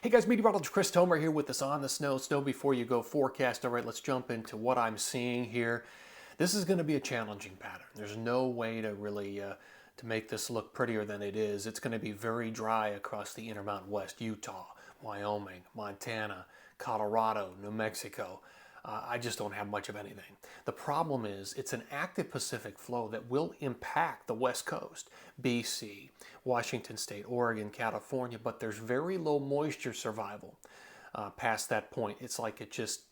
Hey guys, meteorologist Chris Tomer here with this On the Snow Before You Go forecast. All right, let's jump into what I'm seeing here. This is going to be a challenging pattern. There's no way to really to make this look prettier than it is. It's going to be very dry across the Intermountain West, Utah, Wyoming, Montana, Colorado, New Mexico. I just don't have much of anything. The problem is it's an active Pacific flow that will impact the West Coast, BC, Washington State, Oregon, California, but there's very low moisture survival past that point. It's like it just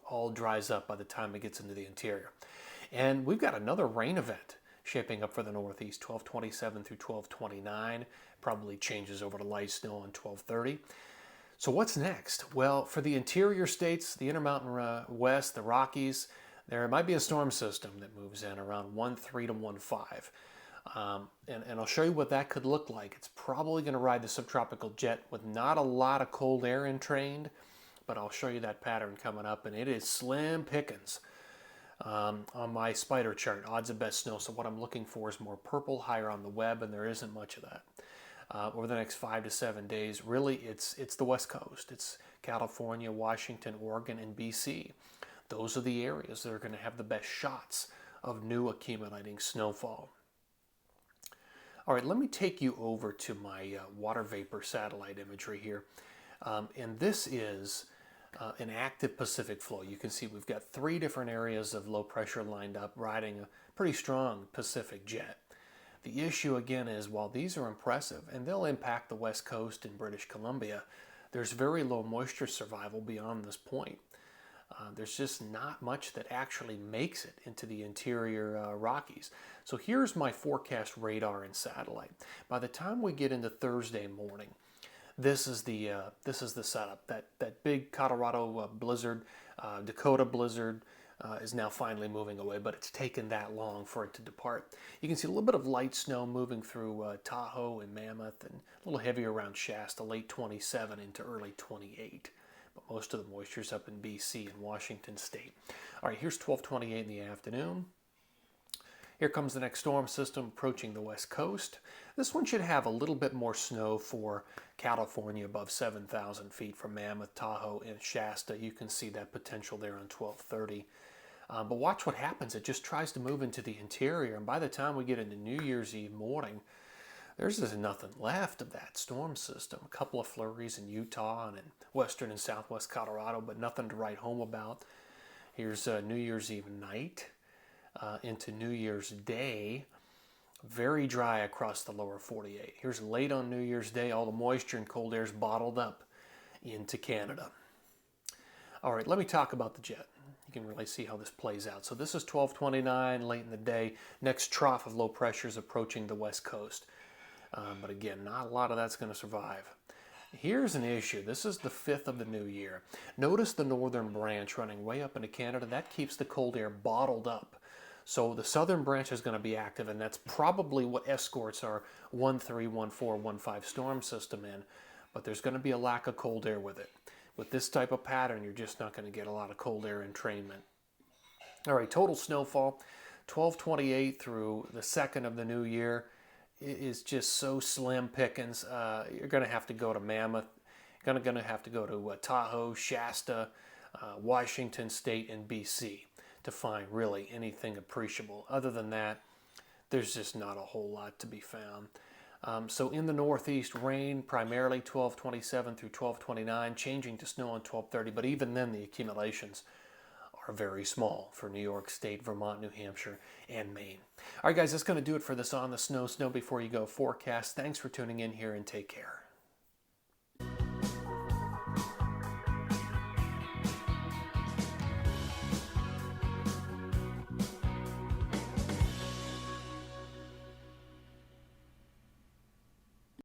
all dries up by the time it gets into the interior. And we've got another rain event shaping up for the Northeast, 1227 through 1229. Probably changes over to light snow on 1230. So what's next? Well, for the interior states, the Intermountain West, the Rockies, there might be a storm system that moves in around 1.3 to 1.5. And I'll show you what that could look like. It's probably going to ride the subtropical jet with not a lot of cold air entrained, but I'll show you that pattern coming up, and it is slim pickings on my spider chart, odds of best snow. So what I'm looking for is more purple higher on the web, and there isn't much of that. Over the next 5 to 7 days, really it's the West Coast. It's California, Washington, Oregon, and BC. Those are the areas that are going to have the best shots of new accumulating snowfall. All right, let me take you over to my water vapor satellite imagery here. And this is an active Pacific flow. You can see we've got 3 different areas of low pressure lined up riding a pretty strong Pacific jet. The issue again is while these are impressive and they'll impact the West Coast and British Columbia, there's very low moisture survival beyond this point. There's just not much that actually makes it into the interior Rockies. So here's my forecast radar and satellite. By the time we get into Thursday morning, this is the setup. That big Colorado blizzard, Dakota blizzard, is now finally moving away, but it's taken that long for it to depart. You can see a little bit of light snow moving through Tahoe and Mammoth, and a little heavier around Shasta, late 27 into early 28. But most of the moisture's up in BC and Washington State. All right, here's 12:28 in the afternoon. Here comes the next storm system approaching the West Coast. This one should have a little bit more snow for California above 7,000 feet from Mammoth, Tahoe, and Shasta. You can see that potential there on 1230. But watch what happens. It just tries to move into the interior, and by the time we get into New Year's Eve morning, there's just nothing left of that storm system. A couple of flurries in Utah and in western and southwest Colorado, but nothing to write home about. Here's New Year's Eve night into New Year's Day. Very dry across the lower 48. Here's late on New Year's Day. All the moisture and cold air is bottled up into Canada. All right, let me talk about the jet. You can really see how this plays out. So this is 12:29 late in the day. Next trough of low pressure is approaching the West Coast. But again, not a lot of that's going to survive. Here's an issue. This is the 5th of the new year. Notice the northern branch running way up into Canada. That keeps the cold air bottled up. So the southern branch is going to be active, and that's probably what escorts our 1.3, 1.4, 1.5 storm system in. But there's going to be a lack of cold air with it. With this type of pattern, you're just not going to get a lot of cold air entrainment. All right, total snowfall, 12/28 through the 2nd of the new year is just so slim pickings. You're going to have to go to Mammoth. You're going to have to go to Tahoe, Shasta, Washington State, and BC to find really anything appreciable. Other than that, there's just not a whole lot to be found. So in the Northeast, rain primarily 12:27 through 12:29, changing to snow on 12:30, but even then the accumulations are very small for New York State, Vermont, New Hampshire, and Maine. All right, guys, that's going to do it for this On the Snow Before You Go forecast. Thanks for tuning in here, and take care.